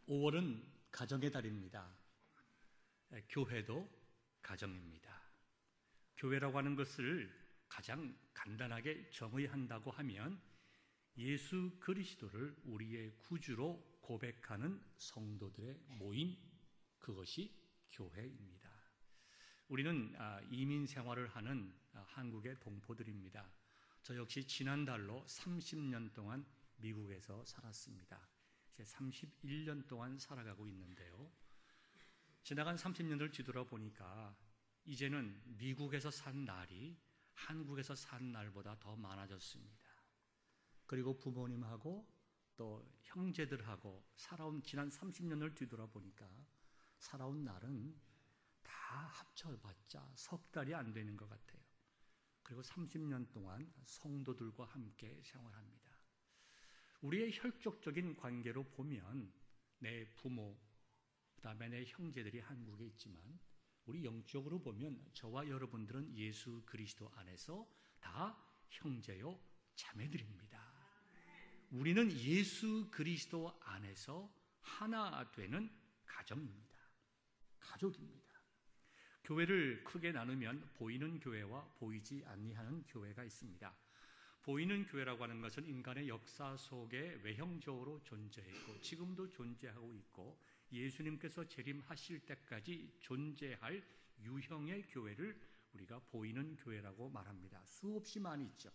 5월은 가정의 달입니다. 교회도 가정입니다. 교회라고 하는 것을 가장 간단하게 정의한다고 하면 예수 그리스도를 우리의 구주로 고백하는 성도들의 모임, 그것이 교회입니다. 우리는 이민 생활을 하는 한국의 동포들입니다. 저 역시 지난달로 30년 동안 미국에서 살았습니다. 이제 31년 동안 살아가고 있는데요. 지나간 30년을 뒤돌아보니까 이제는 미국에서 산 날이 한국에서 산 날보다 더 많아졌습니다. 그리고 부모님하고 또 형제들하고 살아온 지난 30년을 뒤돌아보니까 살아온 날은 다 합쳐봤자 석 달이 안 되는 것 같아요. 그리고 30년 동안 성도들과 함께 생활합니다. 우리의 혈족적인 관계로 보면 내 부모, 그 다음에 내 형제들이 한국에 있지만 우리 영적으로 보면 저와 여러분들은 예수 그리스도 안에서 다 형제요 자매들입니다. 우리는 예수 그리스도 안에서 하나 되는 가정입니다. 가족입니다. 교회를 크게 나누면 보이는 교회와 보이지 아니하는 교회가 있습니다. 보이는 교회라고 하는 것은 인간의 역사 속에 외형적으로 존재했고 지금도 존재하고 있고 예수님께서 재림하실 때까지 존재할 유형의 교회를 우리가 보이는 교회라고 말합니다. 수없이 많이 있죠.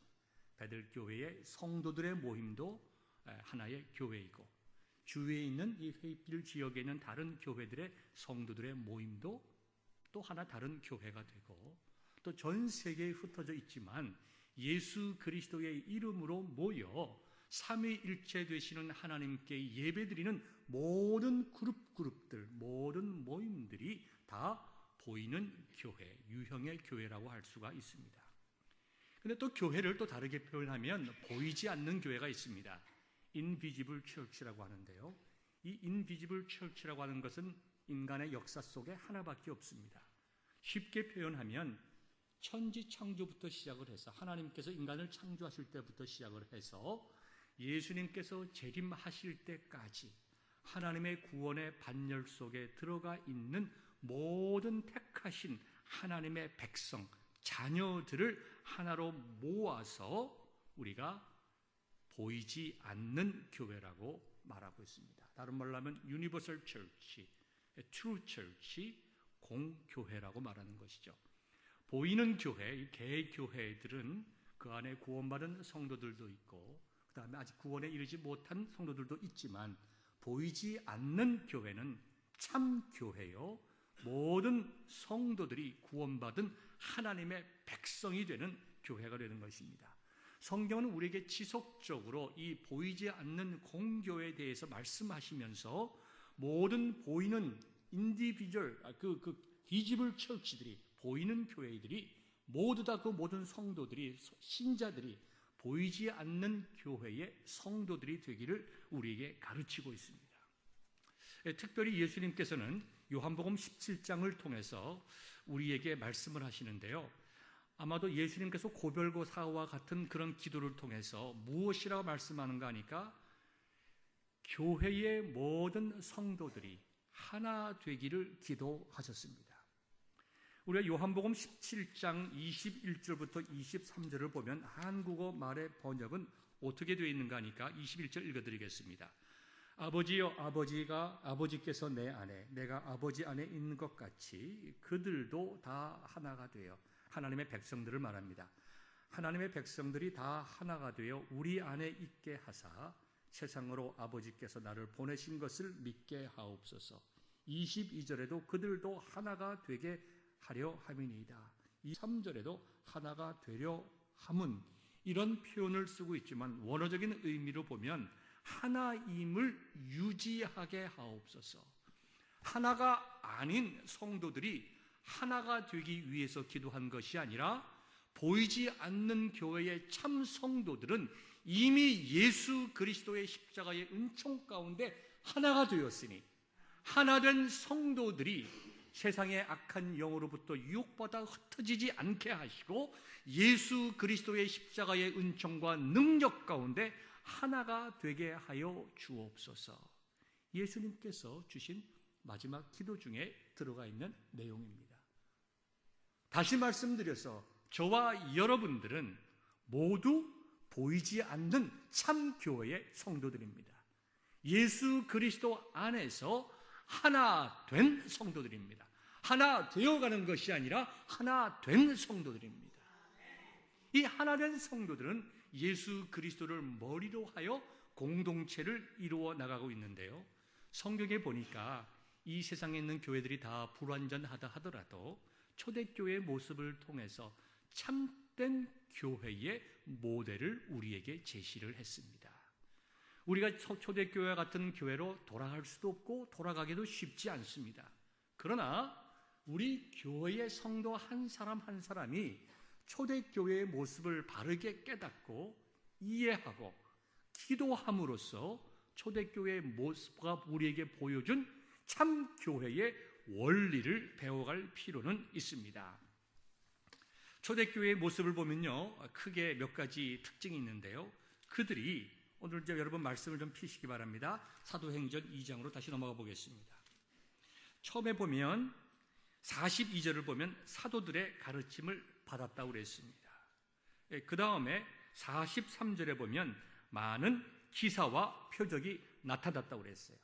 베들교회의 성도들의 모임도 하나의 교회이고 주위에 있는 이 회입길 지역에 있는 다른 교회들의 성도들의 모임도 또 하나 다른 교회가 되고 또 전 세계에 흩어져 있지만 예수 그리스도의 이름으로 모여 삼위일체 되시는 하나님께 예배드리는 모든 그룹들, 모든 모임들이 다 보이는 교회, 유형의 교회라고 할 수가 있습니다. 그런데 또 교회를 또 다르게 표현하면 보이지 않는 교회가 있습니다. Invisible Church라고 하는데요. 이 Invisible Church라고 하는 것은 인간의 역사 속에 하나밖에 없습니다. 쉽게 표현하면 천지 창조부터 시작을 해서 하나님께서 인간을 창조하실 때부터 시작을 해서 예수님께서 재림하실 때까지 하나님의 구원의 반열 속에 들어가 있는 모든 택하신 하나님의 백성, 자녀들을 하나로 모아서 우리가 보이지 않는 교회라고 말하고 있습니다. 다른 말로 하면 Universal Church, True Church, 공교회라고 말하는 것이죠. 보이는 교회, 개교회들은 그 안에 구원받은 성도들도 있고 그 다음에 아직 구원에 이르지 못한 성도들도 있지만 보이지 않는 교회는 참교회요 모든 성도들이 구원받은 하나님의 백성이 되는 교회가 되는 것입니다. 성경은 우리에게 지속적으로 이 보이지 않는 공교회에 대해서 말씀하시면서 모든 보이는 인디비주얼, 비지블 처치들이 보이는 교회들이 모두 다 그 모든 성도들이 신자들이 보이지 않는 교회의 성도들이 되기를 우리에게 가르치고 있습니다. 특별히 예수님께서는 요한복음 17장을 통해서 우리에게 말씀을 하시는데요. 아마도 예수님께서 고별고사와 같은 그런 기도를 통해서 무엇이라고 말씀하는가 하니까 교회의 모든 성도들이 하나 되기를 기도하셨습니다. 우리가 요한복음 17장 21절부터 23절을 보면 한국어 말의 번역은 어떻게 되어 있는가 하니까 21절 읽어드리겠습니다. 아버지여 아버지께서 내 안에 내가 아버지 안에 있는 것 같이 그들도 다 하나가 되어 하나님의 백성들을 말합니다. 하나님의 백성들이 다 하나가 되어 우리 안에 있게 하사 세상으로 아버지께서 나를 보내신 것을 믿게 하옵소서. 22절에도 그들도 하나가 되게 하려 함이니이다. 23절에도 하나가 되려 함은 이런 표현을 쓰고 있지만 원어적인 의미로 보면 하나임을 유지하게 하옵소서. 하나가 아닌 성도들이 하나가 되기 위해서 기도한 것이 아니라 보이지 않는 교회의 참 성도들은 이미 예수 그리스도의 십자가의 은총 가운데 하나가 되었으니 하나된 성도들이 세상의 악한 영으로부터 유혹받아 흩어지지 않게 하시고 예수 그리스도의 십자가의 은총과 능력 가운데 하나가 되게 하여 주옵소서. 예수님께서 주신 마지막 기도 중에 들어가 있는 내용입니다. 다시 말씀드려서 저와 여러분들은 모두 보이지 않는 참 교회의 성도들입니다. 예수 그리스도 안에서 하나 된 성도들입니다. 하나 되어가는 것이 아니라 하나 된 성도들입니다. 이 하나 된 성도들은 예수 그리스도를 머리로 하여 공동체를 이루어 나가고 있는데요, 성경에 보니까 이 세상에 있는 교회들이 다 불완전하다 하더라도 초대교회의 모습을 통해서 참된 교회의 모델을 우리에게 제시를 했습니다. 우리가 초대교회 같은 교회로 돌아갈 수도 없고 돌아가기도 쉽지 않습니다. 그러나 우리 교회의 성도 한 사람 한 사람이 초대교회의 모습을 바르게 깨닫고 이해하고 기도함으로써 초대교회의 모습과 우리에게 보여준 참 교회의 원리를 배워갈 필요는 있습니다. 초대교회의 모습을 보면요, 크게 몇 가지 특징이 있는데요, 그들이 오늘 여러분 말씀을 좀 피시기 바랍니다. 사도행전 2장으로 다시 넘어가 보겠습니다. 처음에 보면 42절을 보면 사도들의 가르침을 받았다고 그랬습니다. 그 다음에 43절에 보면 많은 기사와 표적이 나타났다고 그랬어요.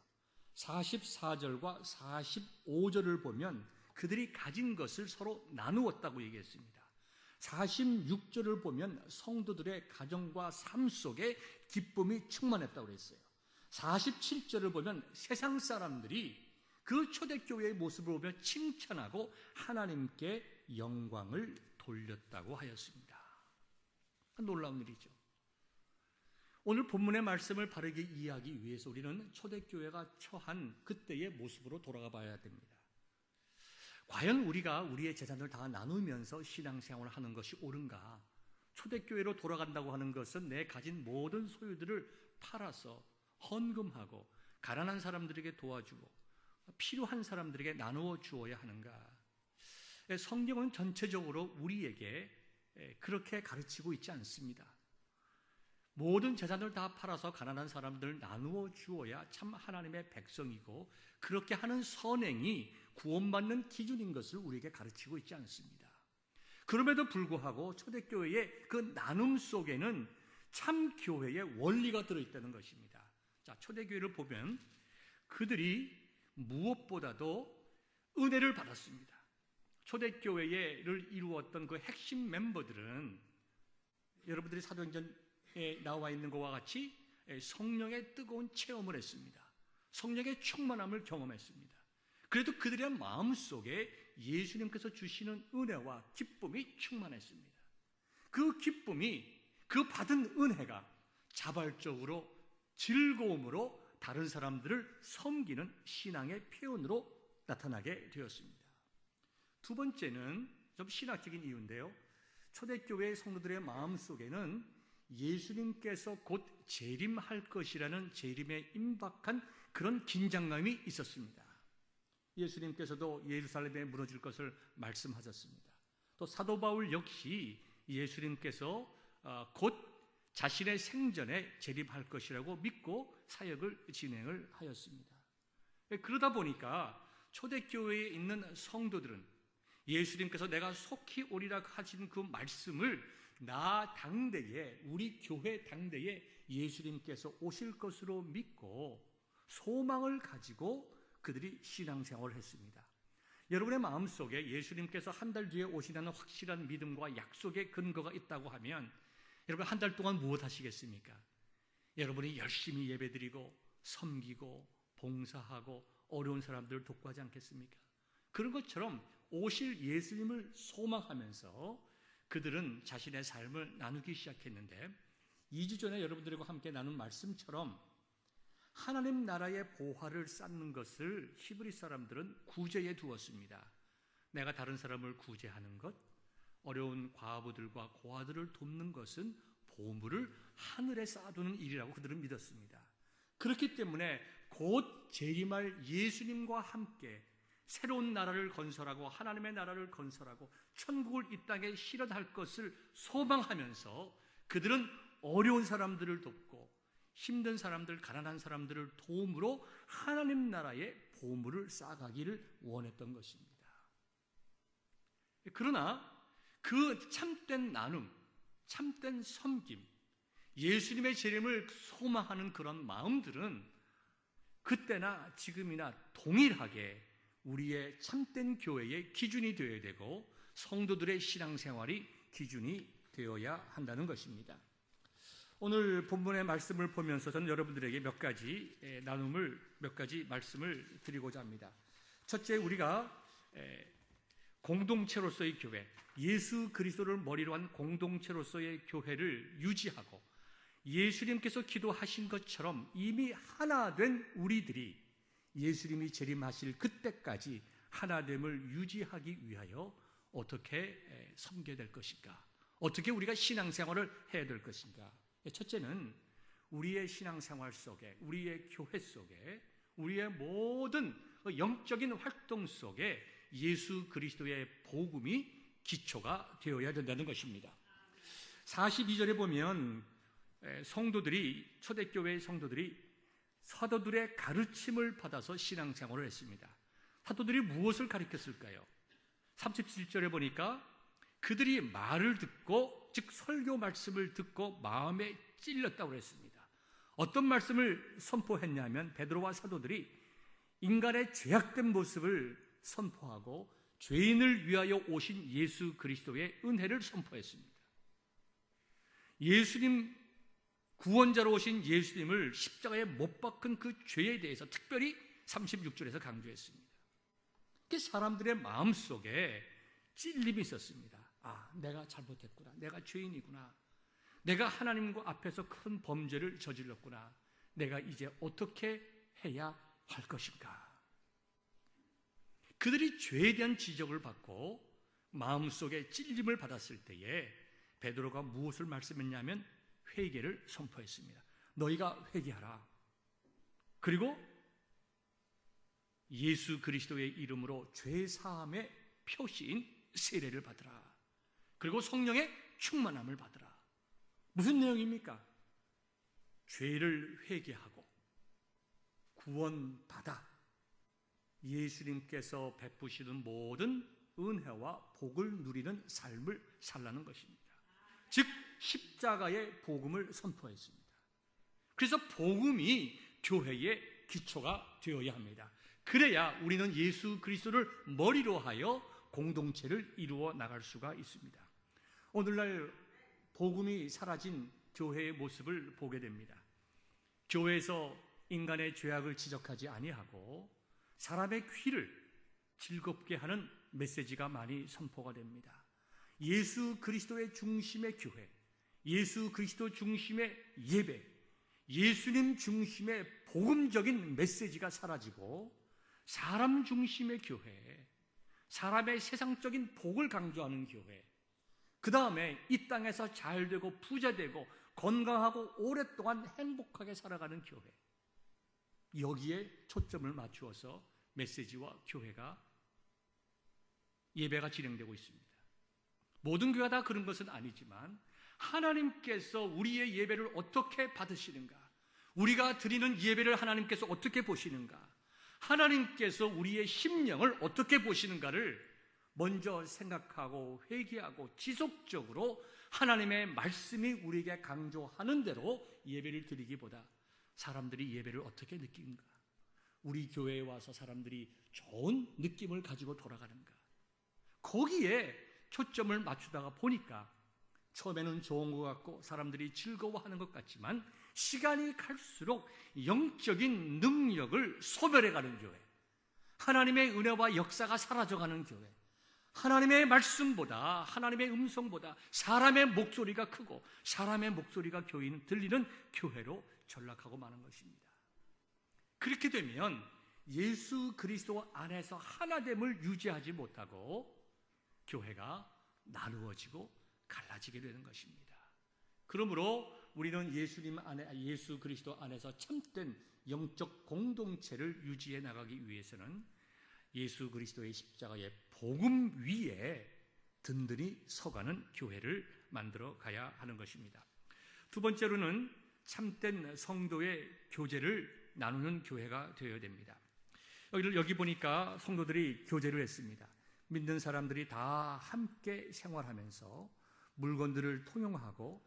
44절과 45절을 보면 그들이 가진 것을 서로 나누었다고 얘기했습니다. 46절을 보면 성도들의 가정과 삶 속에 기쁨이 충만했다고 그랬어요. 47절을 보면 세상 사람들이 그 초대교회의 모습을 보며 칭찬하고 하나님께 영광을 돌렸다고 하였습니다. 놀라운 일이죠. 오늘 본문의 말씀을 바르게 이해하기 위해서 우리는 초대교회가 처한 그때의 모습으로 돌아가 봐야 됩니다. 과연 우리가 우리의 재산을 다 나누면서 신앙생활을 하는 것이 옳은가? 초대교회로 돌아간다고 하는 것은 내 가진 모든 소유들을 팔아서 헌금하고 가난한 사람들에게 도와주고 필요한 사람들에게 나누어 주어야 하는가? 성경은 전체적으로 우리에게 그렇게 가르치고 있지 않습니다. 모든 재산을 다 팔아서 가난한 사람들을 나누어 주어야 참 하나님의 백성이고 그렇게 하는 선행이 구원받는 기준인 것을 우리에게 가르치고 있지 않습니다. 그럼에도 불구하고 초대교회의 그 나눔 속에는 참 교회의 원리가 들어있다는 것입니다. 자, 초대교회를 보면 그들이 무엇보다도 은혜를 받았습니다. 초대교회를 이루었던 그 핵심 멤버들은 여러분들이 사도행전에 나와 있는 것과 같이 성령의 뜨거운 체험을 했습니다. 성령의 충만함을 경험했습니다. 그래도 그들의 마음속에 예수님께서 주시는 은혜와 기쁨이 충만했습니다. 그 기쁨이, 그 받은 은혜가 자발적으로 즐거움으로 다른 사람들을 섬기는 신앙의 표현으로 나타나게 되었습니다. 두 번째는 좀 신학적인 이유인데요, 초대교회 성도들의 마음속에는 예수님께서 곧 재림할 것이라는 재림에 임박한 그런 긴장감이 있었습니다. 예수님께서도 예루살렘에 무너질 것을 말씀하셨습니다. 또 사도 바울 역시 예수님께서 곧 자신의 생전에 재림할 것이라고 믿고 사역을 진행을 하였습니다. 그러다 보니까 초대교회에 있는 성도들은 예수님께서 내가 속히 오리라 하신 그 말씀을 나 당대에, 우리 교회 당대에 예수님께서 오실 것으로 믿고 소망을 가지고 그들이 신앙생활을 했습니다. 여러분의 마음속에 예수님께서 한 달 뒤에 오시라는 확실한 믿음과 약속의 근거가 있다고 하면 여러분 한 달 동안 무엇 하시겠습니까? 여러분이 열심히 예배드리고 섬기고 봉사하고 어려운 사람들을 돕고 하지 않겠습니까? 그런 것처럼 오실 예수님을 소망하면서 그들은 자신의 삶을 나누기 시작했는데 2주 전에 여러분들과 함께 나눈 말씀처럼 하나님 나라의 보화를 쌓는 것을 히브리 사람들은 구제에 두었습니다. 내가 다른 사람을 구제하는 것, 어려운 과부들과 고아들을 돕는 것은 보물을 하늘에 쌓아두는 일이라고 그들은 믿었습니다. 그렇기 때문에 곧 재림할 예수님과 함께 새로운 나라를 건설하고 하나님의 나라를 건설하고 천국을 이 땅에 실현할 것을 소망하면서 그들은 어려운 사람들을 돕고 힘든 사람들, 가난한 사람들을 도움으로 하나님 나라의 보물을 쌓아가기를 원했던 것입니다. 그러나 그 참된 나눔, 참된 섬김, 예수님의 재림을 소망하는 그런 마음들은 그때나 지금이나 동일하게 우리의 참된 교회의 기준이 되어야 되고 성도들의 신앙생활이 기준이 되어야 한다는 것입니다. 오늘 본문의 말씀을 보면서 저는 여러분들에게 몇 가지 말씀을 드리고자 합니다. 첫째, 우리가 공동체로서의 교회, 예수 그리스도를 머리로 한 공동체로서의 교회를 유지하고 예수님께서 기도하신 것처럼 이미 하나 된 우리들이 예수님이 재림하실 그때까지 하나됨을 유지하기 위하여 어떻게 섬겨야 될 것인가? 어떻게 우리가 신앙생활을 해야 될 것인가? 첫째는 우리의 신앙생활 속에, 우리의 교회 속에, 우리의 모든 영적인 활동 속에 예수 그리스도의 복음이 기초가 되어야 된다는 것입니다. 42절에 보면 초대교회의 성도들이 사도들의 가르침을 받아서 신앙생활을 했습니다. 사도들이 무엇을 가르쳤을까요? 37절에 보니까 그들이 말을 듣고, 즉 설교 말씀을 듣고 마음에 찔렸다고 했습니다. 어떤 말씀을 선포했냐면 베드로와 사도들이 인간의 죄악된 모습을 선포하고 죄인을 위하여 오신 예수 그리스도의 은혜를 선포했습니다. 예수님, 구원자로 오신 예수님을 십자가에 못 박은 그 죄에 대해서 특별히 36절에서 강조했습니다. 사람들의 마음속에 찔림이 있었습니다. 아, 내가 잘못했구나. 내가 죄인이구나. 내가 하나님 앞에서 큰 범죄를 저질렀구나. 내가 이제 어떻게 해야 할 것인가? 그들이 죄에 대한 지적을 받고 마음속에 찔림을 받았을 때에 베드로가 무엇을 말씀했냐면 회개를 선포했습니다. 너희가 회개하라. 그리고 예수 그리스도의 이름으로 죄 사함의 표시인 세례를 받으라. 그리고 성령의 충만함을 받으라. 무슨 내용입니까? 죄를 회개하고 구원받아 예수님께서 베푸시는 모든 은혜와 복을 누리는 삶을 살라는 것입니다. 즉 십자가의 복음을 선포했습니다. 그래서 복음이 교회의 기초가 되어야 합니다. 그래야 우리는 예수 그리스도를 머리로 하여 공동체를 이루어 나갈 수가 있습니다. 오늘날 복음이 사라진 교회의 모습을 보게 됩니다. 교회에서 인간의 죄악을 지적하지 아니하고 사람의 귀를 즐겁게 하는 메시지가 많이 선포가 됩니다. 예수 그리스도의 중심의 교회, 예수 그리스도 중심의 예배, 예수님 중심의 복음적인 메시지가 사라지고 사람 중심의 교회, 사람의 세상적인 복을 강조하는 교회, 그 다음에 이 땅에서 잘되고 부자되고 건강하고 오랫동안 행복하게 살아가는 교회, 여기에 초점을 맞추어서 메시지와 교회가 예배가 진행되고 있습니다. 모든 교회가 다 그런 것은 아니지만 하나님께서 우리의 예배를 어떻게 받으시는가, 우리가 드리는 예배를 하나님께서 어떻게 보시는가, 하나님께서 우리의 심령을 어떻게 보시는가를 먼저 생각하고 회개하고 지속적으로 하나님의 말씀이 우리에게 강조하는 대로 예배를 드리기보다 사람들이 예배를 어떻게 느끼는가, 우리 교회에 와서 사람들이 좋은 느낌을 가지고 돌아가는가, 거기에 초점을 맞추다가 보니까 처음에는 좋은 것 같고 사람들이 즐거워하는 것 같지만 시간이 갈수록 영적인 능력을 소멸해가는 교회, 하나님의 은혜와 역사가 사라져가는 교회, 하나님의 말씀보다, 하나님의 음성보다 사람의 목소리가 크고 사람의 목소리가 들리는 교회로 전락하고 마는 것입니다. 그렇게 되면 예수 그리스도 안에서 하나됨을 유지하지 못하고 교회가 나누어지고 갈라지게 되는 것입니다. 그러므로 우리는 예수 그리스도 안에서 참된 영적 공동체를 유지해 나가기 위해서는 예수 그리스도의 십자가의 복음 위에 든든히 서가는 교회를 만들어 가야 하는 것입니다. 두 번째로는 참된 성도의 교제를 나누는 교회가 되어야 됩니다. 여기 보니까 성도들이 교제를 했습니다. 믿는 사람들이 다 함께 생활하면서 물건들을 통용하고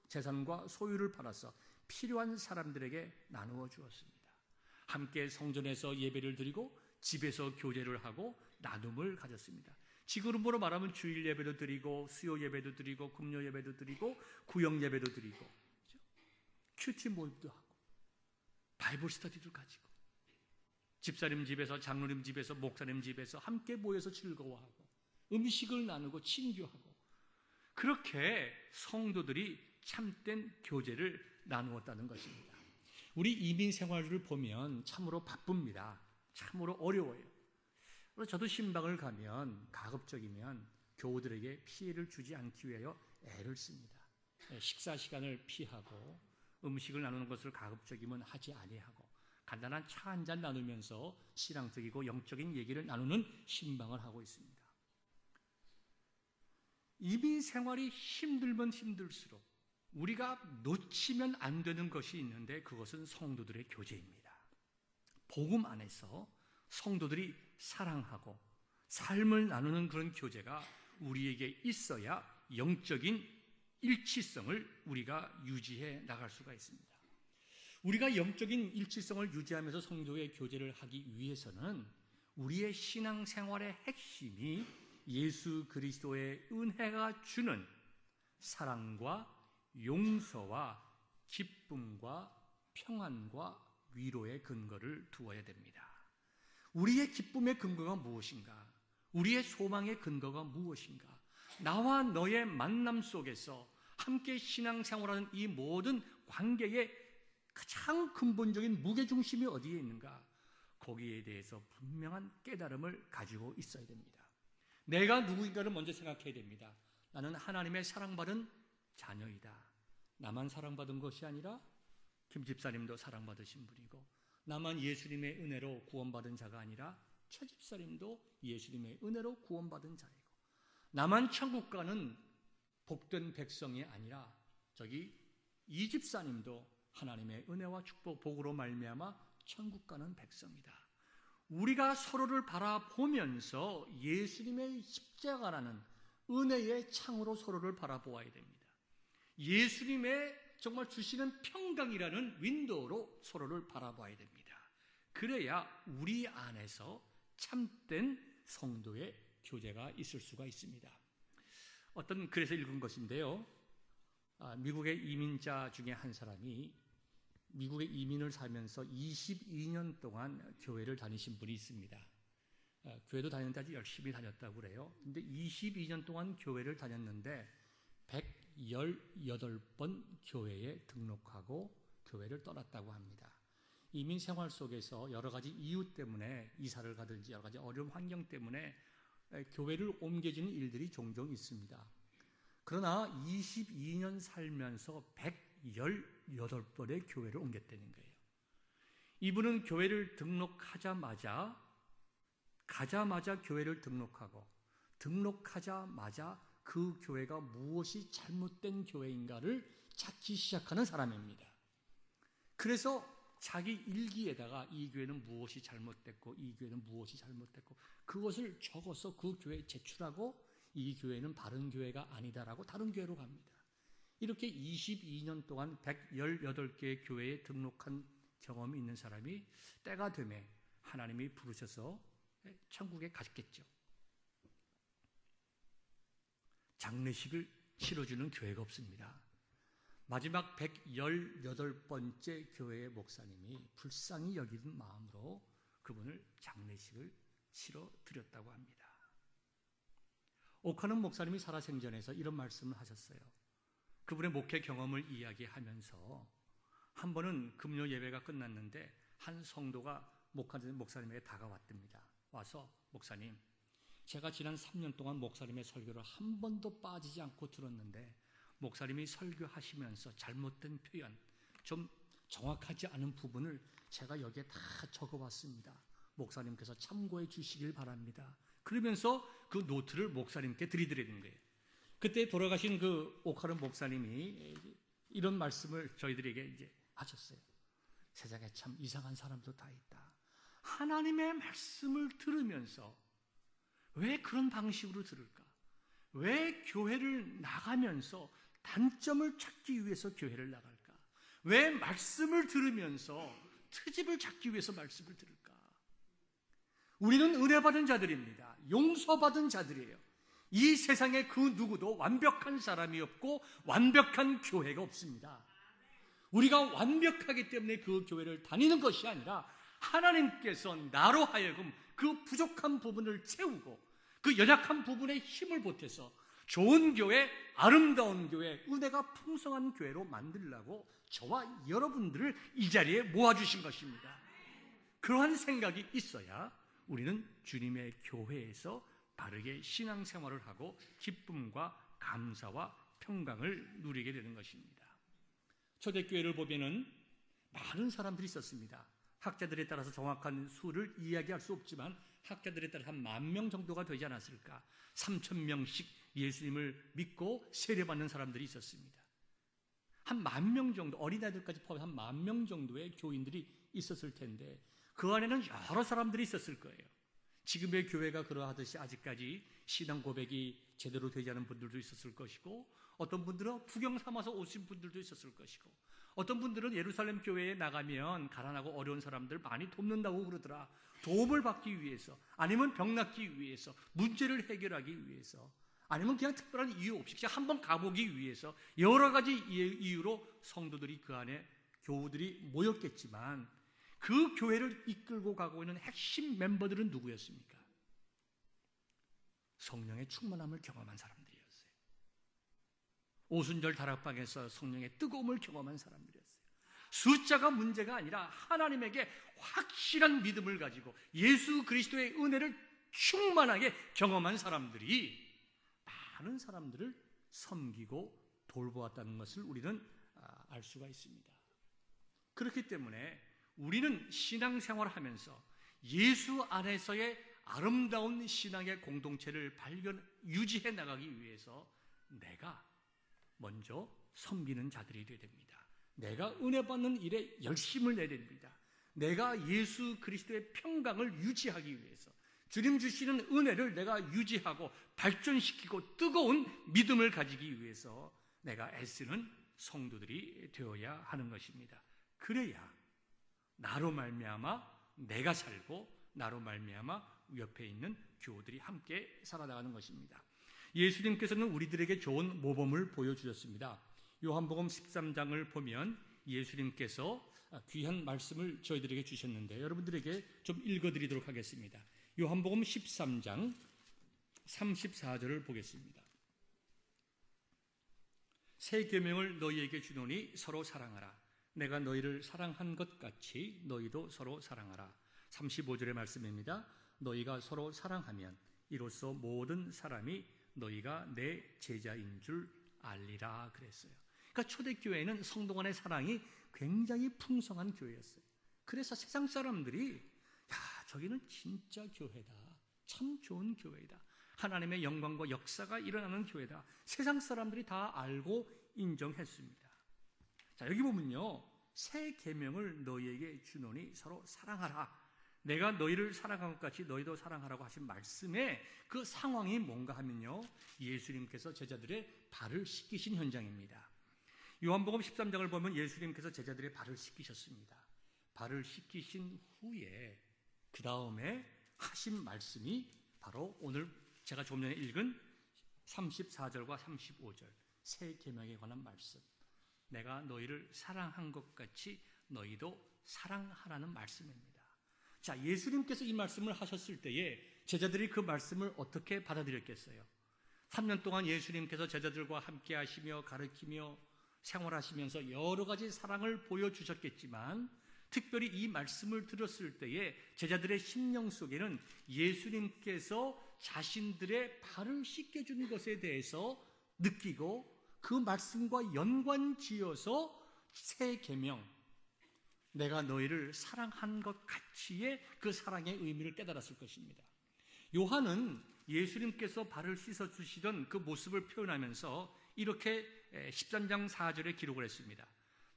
재산과 소유를 팔아서 필요한 사람들에게 나누어 주었습니다. 함께 성전에서 예배를 드리고 집에서 교제를 하고 나눔을 가졌습니다. 지금으로 말하면 주일 예배도 드리고 수요 예배도 드리고 금요 예배도 드리고 구역 예배도 드리고 큐티 모임도 하고 바이블 스터디도 가지고 집사님 집에서 장로님 집에서 목사님 집에서 함께 모여서 즐거워하고 음식을 나누고 친교하고 그렇게 성도들이 참된 교제를 나누었다는 것입니다. 우리 이민 생활을 보면 참으로 바쁩니다. 참으로 어려워요. 저도 신방을 가면 가급적이면 교우들에게 피해를 주지 않기 위하여 애를 씁니다. 식사 시간을 피하고 음식을 나누는 것을 가급적이면 하지 아니하고 간단한 차 한잔 나누면서 신앙적이고 영적인 얘기를 나누는 신방을 하고 있습니다. 이민 생활이 힘들면 힘들수록 우리가 놓치면 안 되는 것이 있는데 그것은 성도들의 교제입니다. 복음 안에서 성도들이 사랑하고 삶을 나누는 그런 교제가 우리에게 있어야 영적인 일치성을 우리가 유지해 나갈 수가 있습니다. 우리가 영적인 일치성을 유지하면서 성도의 교제를 하기 위해서는 우리의 신앙생활의 핵심이 예수 그리스도의 은혜가 주는 사랑과 용서와 기쁨과 평안과 위로의 근거를 두어야 됩니다. 우리의 기쁨의 근거가 무엇인가? 우리의 소망의 근거가 무엇인가? 나와 너의 만남 속에서 함께 신앙생활하는 이 모든 관계의 가장 근본적인 무게중심이 어디에 있는가? 거기에 대해서 분명한 깨달음을 가지고 있어야 됩니다. 내가 누구인가를 먼저 생각해야 됩니다. 나는 하나님의 사랑받은 자녀이다. 나만 사랑받은 것이 아니라 김 집사님도 사랑받으신 분이고 나만 예수님의 은혜로 구원받은 자가 아니라 최 집사님도 예수님의 은혜로 구원받은 자이고 나만 천국 가는 복된 백성이 아니라 저기 이 집사님도 하나님의 은혜와 축복, 복으로 말미암아 천국 가는 백성이다. 우리가 서로를 바라보면서 예수님의 십자가라는 은혜의 창으로 서로를 바라보아야 됩니다. 예수님의 정말 주시는 평강이라는 윈도우로 서로를 바라봐야 됩니다. 그래야 우리 안에서 참된 성도의 교제가 있을 수가 있습니다. 어떤 글에서 읽은 것인데요. 미국의 이민자 중에 한 사람이 미국에 이민을 살면서 22년 동안 교회를 다니신 분이 있습니다. 교회도 다녔는데 아주 열심히 다녔다고 그래요. 근데 22년 동안 교회를 다녔는데 118번 교회에 등록하고 교회를 떠났다고 합니다. 이민 생활 속에서 여러 가지 이유 때문에 이사를 가든지 여러 가지 어려운 환경 때문에 교회를 옮겨지는 일들이 종종 있습니다. 그러나 22년 살면서 118번의 교회를 옮겼다는 거예요. 이분은 교회를 등록하자마자 교회를 등록하고 등록하자마자 그 교회가 무엇이 잘못된 교회인가를 찾기 시작하는 사람입니다. 그래서 자기 일기에다가 이 교회는 무엇이 잘못됐고 이 교회는 무엇이 잘못됐고 그것을 적어서 그 교회에 제출하고 이 교회는 바른 교회가 아니다라고 다른 교회로 갑니다. 이렇게 22년 동안 118개의 교회에 등록한 경험이 있는 사람이 때가 되매 하나님이 부르셔서 천국에 가셨겠죠. 장례식을 치러주는 교회가 없습니다. 마지막 118번째 교회의 목사님이 불쌍히 여기는 마음으로 그분을 장례식을 치러드렸다고 합니다. 오카는 목사님이 살아생전에서 이런 말씀을 하셨어요. 그분의 목회 경험을 이야기하면서 한 번은 금요 예배가 끝났는데 한 성도가 목사님에게 다가왔답니다. 와서 목사님, 제가 지난 3년 동안 목사님의 설교를 한 번도 빠지지 않고 들었는데 목사님이 설교하시면서 잘못된 표현, 좀 정확하지 않은 부분을 제가 여기에 다 적어봤습니다. 목사님께서 참고해 주시길 바랍니다. 그러면서 그 노트를 목사님께 들이드리는 거예요. 그때 돌아가신 그 오카른 목사님이 이런 말씀을 저희들에게 이제 하셨어요. 세상에 참 이상한 사람도 다 있다. 하나님의 말씀을 들으면서 왜 그런 방식으로 들을까? 왜 교회를 나가면서 단점을 찾기 위해서 교회를 나갈까? 왜 말씀을 들으면서 트집을 찾기 위해서 말씀을 들을까? 우리는 은혜 받은 자들입니다. 용서받은 자들이에요. 이 세상에 그 누구도 완벽한 사람이 없고 완벽한 교회가 없습니다. 우리가 완벽하기 때문에 그 교회를 다니는 것이 아니라 하나님께서 나로 하여금 그 부족한 부분을 채우고 그 연약한 부분에 힘을 보태서 좋은 교회, 아름다운 교회, 은혜가 풍성한 교회로 만들려고 저와 여러분들을 이 자리에 모아주신 것입니다. 그러한 생각이 있어야 우리는 주님의 교회에서 바르게 신앙생활을 하고 기쁨과 감사와 평강을 누리게 되는 것입니다. 초대교회를 보면은 많은 사람들이 있었습니다. 학자들에 따라서 정확한 수를 이야기할 수 없지만 학자들에 따라 한 10,000명 정도가 되지 않았을까. 3,000명씩 예수님을 믿고 세례받는 사람들이 있었습니다. 한 10,000명 정도, 어린아이들까지 포함해 한 10,000명 정도의 교인들이 있었을 텐데 그 안에는 여러 사람들이 있었을 거예요. 지금의 교회가 그러하듯이 아직까지 신앙 고백이 제대로 되지 않은 분들도 있었을 것이고, 어떤 분들은 구경 삼아서 오신 분들도 있었을 것이고, 어떤 분들은 예루살렘 교회에 나가면 가난하고 어려운 사람들 많이 돕는다고 그러더라. 도움을 받기 위해서, 아니면 병 낫기 위해서, 문제를 해결하기 위해서, 아니면 그냥 특별한 이유 없이 그냥 한번 가보기 위해서 여러 가지 이유로 성도들이 그 안에 교우들이 모였겠지만 그 교회를 이끌고 가고 있는 핵심 멤버들은 누구였습니까? 성령의 충만함을 경험한 사람들이었어요. 오순절 다락방에서 성령의 뜨거움을 경험한 사람들이었어요. 숫자가 문제가 아니라 하나님에게 확실한 믿음을 가지고 예수 그리스도의 은혜를 충만하게 경험한 사람들이 많은 사람들을 섬기고 돌보았다는 것을 우리는 알 수가 있습니다. 그렇기 때문에 우리는 신앙생활을 하면서 예수 안에서의 아름다운 신앙의 공동체를 유지해 나가기 위해서 내가 먼저 섬기는 자들이 되어야 됩니다. 내가 은혜 받는 일에 열심을 내야 됩니다. 내가 예수 그리스도의 평강을 유지하기 위해서 주님 주시는 은혜를 내가 유지하고 발전시키고 뜨거운 믿음을 가지기 위해서 내가 애쓰는 성도들이 되어야 하는 것입니다. 그래야 나로 말미암아 내가 살고 나로 말미암아 옆에 있는 교우들이 함께 살아나가는 것입니다. 예수님께서는 우리들에게 좋은 모범을 보여주셨습니다. 요한복음 13장을 보면 예수님께서 귀한 말씀을 저희들에게 주셨는데 여러분들에게 좀 읽어드리도록 하겠습니다. 요한복음 13장 34절을 보겠습니다. 새 계명을 너희에게 주노니 서로 사랑하라. 내가 너희를 사랑한 것 같이 너희도 서로 사랑하라. 35절의 말씀입니다. 너희가 서로 사랑하면 이로써 모든 사람이 너희가 내 제자인 줄 알리라 그랬어요. 그러니까 초대교회는 성도 간의 사랑이 굉장히 풍성한 교회였어요. 그래서 세상 사람들이 저기는 진짜 교회다. 참 좋은 교회다. 하나님의 영광과 역사가 일어나는 교회다. 세상 사람들이 다 알고 인정했습니다. 자, 여기 보면요. 새 계명을 너희에게 주노니 서로 사랑하라. 내가 너희를 사랑한 것 같이 너희도 사랑하라고 하신 말씀에 그 상황이 뭔가 하면요. 예수님께서 제자들의 발을 씻기신 현장입니다. 요한복음 13장을 보면 예수님께서 제자들의 발을 씻기셨습니다. 발을 씻기신 후에 그 다음에 하신 말씀이 바로 오늘 제가 조금 전에 읽은 34절과 35절 새 계명에 관한 말씀. 내가 너희를 사랑한 것 같이 너희도 사랑하라는 말씀입니다. 자, 예수님께서 이 말씀을 하셨을 때에 제자들이 그 말씀을 어떻게 받아들였겠어요? 3년 동안 예수님께서 제자들과 함께 하시며 가르치며 생활하시면서 여러 가지 사랑을 보여주셨겠지만 특별히 이 말씀을 들었을 때에 제자들의 심령 속에는 예수님께서 자신들의 발을 씻겨준 것에 대해서 느끼고 그 말씀과 연관지어서 새 계명, 내가 너희를 사랑한 것 같이의 그 사랑의 의미를 깨달았을 것입니다. 요한은 예수님께서 발을 씻어주시던 그 모습을 표현하면서 이렇게 13장 4절에 기록을 했습니다.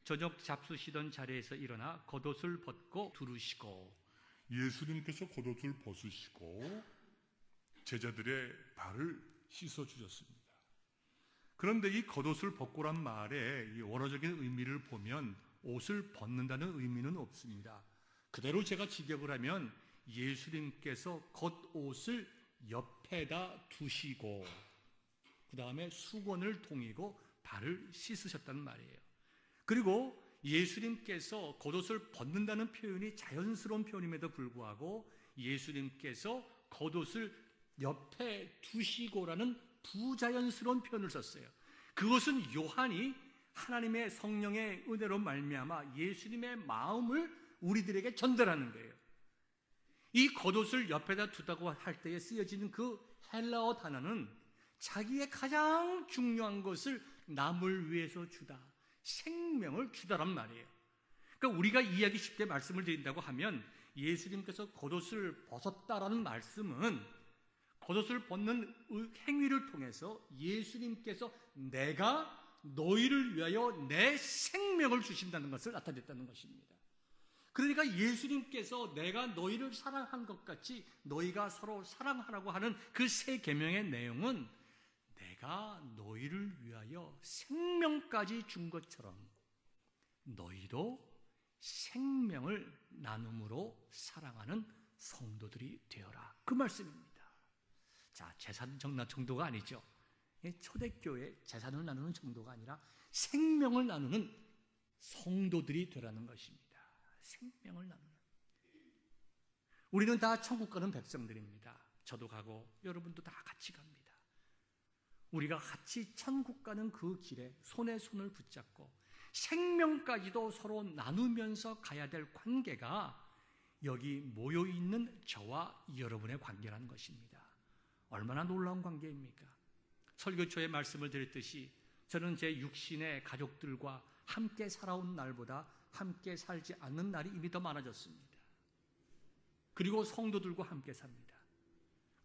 저녁 잡수시던 자리에서 일어나 겉옷을 벗고 두르시고, 예수님께서 겉옷을 벗으시고 제자들의 발을 씻어 주셨습니다. 그런데 이 겉옷을 벗고란 말의 이 원어적인 의미를 보면 옷을 벗는다는 의미는 없습니다. 그대로 제가 직역을 하면 예수님께서 겉옷을 옆에다 두시고 그 다음에 수건을 통이고 발을 씻으셨다는 말이에요. 그리고 예수님께서 겉옷을 벗는다는 표현이 자연스러운 표현임에도 불구하고 예수님께서 겉옷을 옆에 두시고라는 부자연스러운 표현을 썼어요. 그것은 요한이 하나님의 성령의 은혜로 말미암아 예수님의 마음을 우리들에게 전달하는 거예요. 이 겉옷을 옆에다 두다고 할 때에 쓰여지는 그 헬라어 단어는 자기의 가장 중요한 것을 남을 위해서 주다, 생명을 주다란 말이에요. 그러니까 우리가 이해하기 쉽게 말씀을 드린다고 하면 예수님께서 겉옷을 벗었다라는 말씀은 겉옷을 벗는 행위를 통해서 예수님께서 내가 너희를 위하여 내 생명을 주신다는 것을 나타냈다는 것입니다. 그러니까 예수님께서 내가 너희를 사랑한 것 같이 너희가 서로 사랑하라고 하는 그 세 계명의 내용은 내가 너희를 위하여 생명까지 준 것처럼 너희도 생명을 나눔으로 사랑하는 성도들이 되어라, 그 말씀입니다. 자, 재산 정도가 아니죠. 초대교회 재산을 나누는 정도가 아니라 생명을 나누는 성도들이 되라는 것입니다. 생명을 나누는. 우리는 다 천국 가는 백성들입니다. 저도 가고 여러분도 다 같이 갑니다. 우리가 같이 천국 가는 그 길에 손에 손을 붙잡고 생명까지도 서로 나누면서 가야 될 관계가 여기 모여있는 저와 여러분의 관계라는 것입니다. 얼마나 놀라운 관계입니까? 설교 초에 말씀을 드렸듯이 저는 제 육신의 가족들과 함께 살아온 날보다 함께 살지 않는 날이 이미 더 많아졌습니다. 그리고 성도들과 함께 삽니다.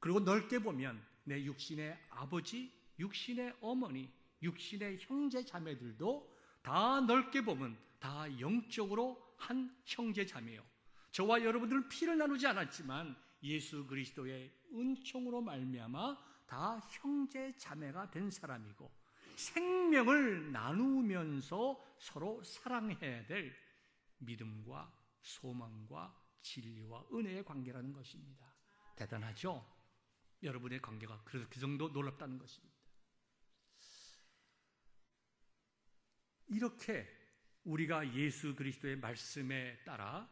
그리고 넓게 보면 내 육신의 아버지, 육신의 어머니, 육신의 형제 자매들도 다 넓게 보면 다 영적으로 한 형제 자매요. 저와 여러분들은 피를 나누지 않았지만 예수 그리스도의 은총으로 말미암아 다 형제 자매가 된 사람이고 생명을 나누면서 서로 사랑해야 될 믿음과 소망과 진리와 은혜의 관계라는 것입니다. 대단하죠? 여러분의 관계가 그래서 그 정도 놀랍다는 것입니다. 이렇게 우리가 예수 그리스도의 말씀에 따라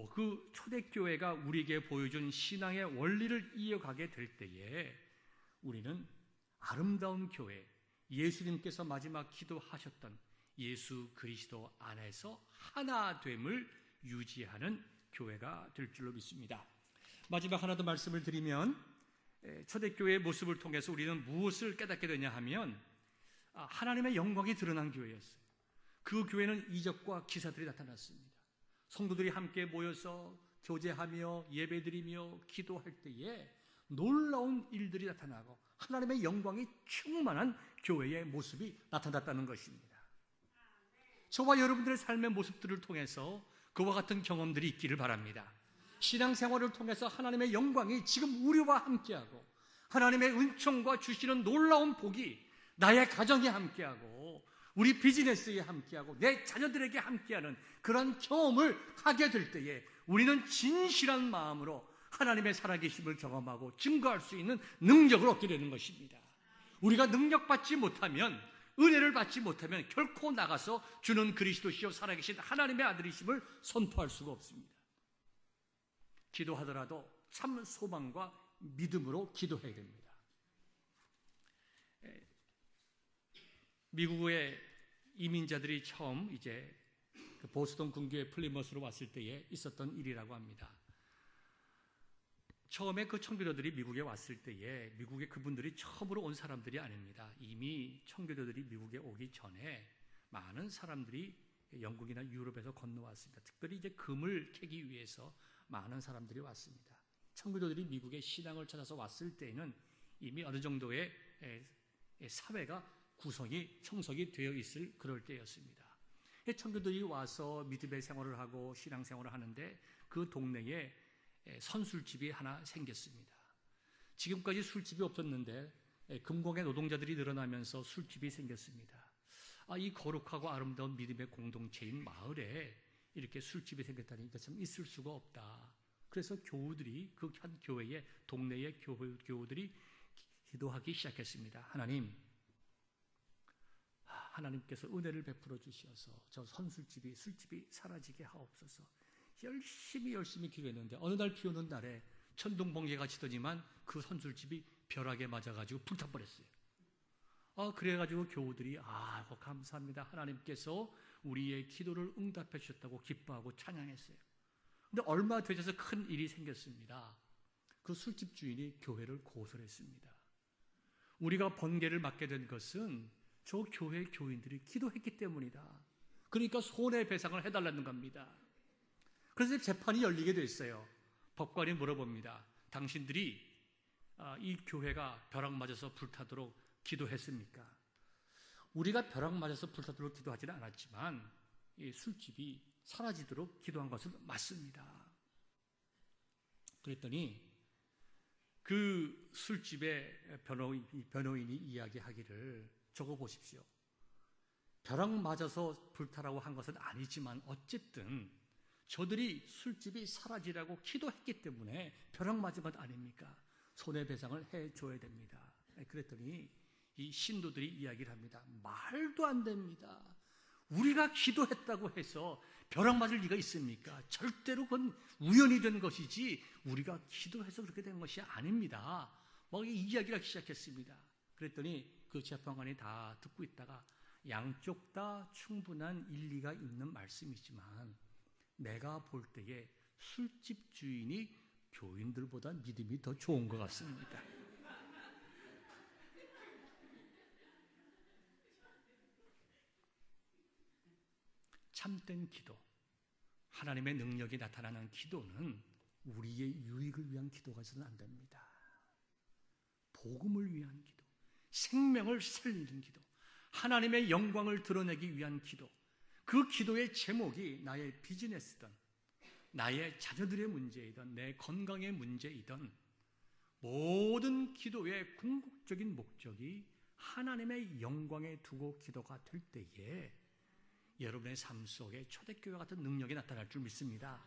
그 초대교회가 우리에게 보여준 신앙의 원리를 이어가게 될 때에 우리는 아름다운 교회, 예수님께서 마지막 기도하셨던 예수 그리스도 안에서 하나됨을 유지하는 교회가 될 줄로 믿습니다. 마지막 하나 더 말씀을 드리면 초대교회의 모습을 통해서 우리는 무엇을 깨닫게 되냐 하면 하나님의 영광이 드러난 교회였어요. 그 교회는 이적과 기사들이 나타났습니다. 성도들이 함께 모여서 교제하며 예배드리며 기도할 때에 놀라운 일들이 나타나고 하나님의 영광이 충만한 교회의 모습이 나타났다는 것입니다. 저와 여러분들의 삶의 모습들을 통해서 그와 같은 경험들이 있기를 바랍니다. 신앙생활을 통해서 하나님의 영광이 지금 우리와 함께하고 하나님의 은총과 주시는 놀라운 복이 나의 가정에 함께하고 우리 비즈니스에 함께하고 내 자녀들에게 함께하는 그런 경험을 하게 될 때에 우리는 진실한 마음으로 하나님의 살아계심을 경험하고 증거할 수 있는 능력을 얻게 되는 것입니다. 우리가 능력받지 못하면, 은혜를 받지 못하면 결코 나가서 주는 그리스도시요 살아계신 하나님의 아들이심을 선포할 수가 없습니다. 기도하더라도 참 소망과 믿음으로 기도해야 됩니다. 미국의 이민자들이 처음 이제 보스턴 근교의 플리머스로 왔을 때에 있었던 일이라고 합니다. 처음에 그 청교도들이 미국에 왔을 때에 미국에 그분들이 처음으로 온 사람들이 아닙니다. 이미 청교도들이 미국에 오기 전에 많은 사람들이 영국이나 유럽에서 건너왔습니다. 특별히 이제 금을 캐기 위해서 많은 사람들이 왔습니다. 청교도들이 미국에 신앙을 찾아서 왔을 때에는 이미 어느 정도의 사회가 형성이 되어 있을 그럴 때였습니다. 청교도들이 와서 믿음의 생활을 하고 신앙생활을 하는데 그 동네에 선술집이 하나 생겼습니다. 지금까지 술집이 없었는데 금공의 노동자들이 늘어나면서 술집이 생겼습니다. 이 거룩하고 아름다운 믿음의 공동체인 마을에 이렇게 술집이 생겼다니 참 있을 수가 없다. 그래서 교우들이 그 한 교회에 동네의 교우들이 기도하기 시작했습니다. 하나님께서 은혜를 베풀어 주시어서 저 술집이 사라지게 하옵소서. 열심히 기도했는데 어느 날 비 오는 날에 천둥 번개가 치더니만 그 선술집이 벼락에 맞아가지고 불타버렸어요. 그래가지고 교우들이 감사합니다. 하나님께서 우리의 기도를 응답해 주셨다고 기뻐하고 찬양했어요. 근데 얼마 되셔서 큰 일이 생겼습니다. 그 술집 주인이 교회를 고소했습니다. 우리가 번개를 맞게 된 것은 저 교회 교인들이 기도했기 때문이다. 그러니까 손해배상을 해달라는 겁니다. 그래서 재판이 열리게 됐어요. 법관이 물어봅니다. 당신들이 이 교회가 벼락 맞아서 불타도록 기도했습니까? 우리가 벼락 맞아서 불타도록 기도하지는 않았지만 이 술집이 사라지도록 기도한 것은 맞습니다. 그랬더니 그 술집의 변호인이 이야기하기를 적어보십시오. 벼락 맞아서 불타라고 한 것은 아니지만 어쨌든 저들이 술집이 사라지라고 기도했기 때문에 벼락 맞은 것 아닙니까? 손해배상을 해줘야 됩니다. 그랬더니 이 신도들이 이야기를 합니다. 말도 안 됩니다. 우리가 기도했다고 해서 벼락 맞을 리가 있습니까? 절대로 그건 우연이 된 것이지 우리가 기도해서 그렇게 된 것이 아닙니다. 이야기를 시작했습니다. 그랬더니 그 재판관이 다 듣고 있다가 양쪽 다 충분한 일리가 있는 말씀이지만 내가 볼 때에 술집 주인이 교인들보다 믿음이 더 좋은 것 같습니다. 참된 기도, 하나님의 능력이 나타나는 기도는 우리의 유익을 위한 기도가 있어서는 안 됩니다. 복음을 위한 기도, 생명을 살리는 기도, 하나님의 영광을 드러내기 위한 기도, 그 기도의 제목이 나의 비즈니스든 나의 자녀들의 문제이든 내 건강의 문제이든 모든 기도의 궁극적인 목적이 하나님의 영광에 두고 기도가 될 때에 여러분의 삶 속에 초대교회 같은 능력이 나타날 줄 믿습니다.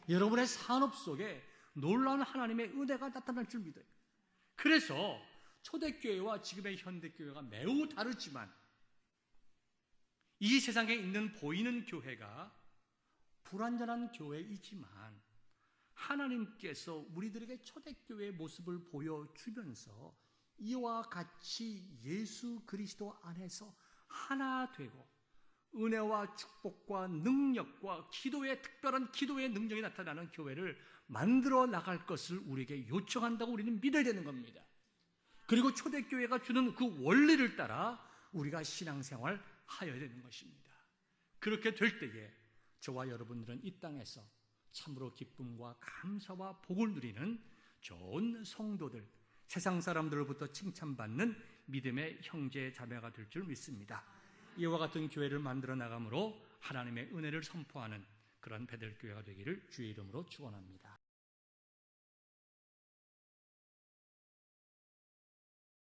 여러분의 산업 속에 놀라운 하나님의 은혜가 나타날 줄 믿어요. 그래서 초대교회와 지금의 현대교회가 매우 다르지만 이 세상에 있는 보이는 교회가 불완전한 교회이지만 하나님께서 우리들에게 초대교회의 모습을 보여주면서 이와 같이 예수 그리스도 안에서 하나 되고 은혜와 축복과 능력과 특별한 기도의 능력이 나타나는 교회를 만들어 나갈 것을 우리에게 요청한다고 우리는 믿어야 되는 겁니다. 그리고 초대교회가 주는 그 원리를 따라 우리가 신앙생활 하여야 되는 것입니다. 그렇게 될 때에 저와 여러분들은 이 땅에서 참으로 기쁨과 감사와 복을 누리는 좋은 성도들, 세상 사람들로부터 칭찬받는 믿음의 형제 자매가 될 줄 믿습니다. 이와 같은 교회를 만들어 나감으로 하나님의 은혜를 선포하는 그런 베델교회가 되기를 주의 이름으로 축원합니다.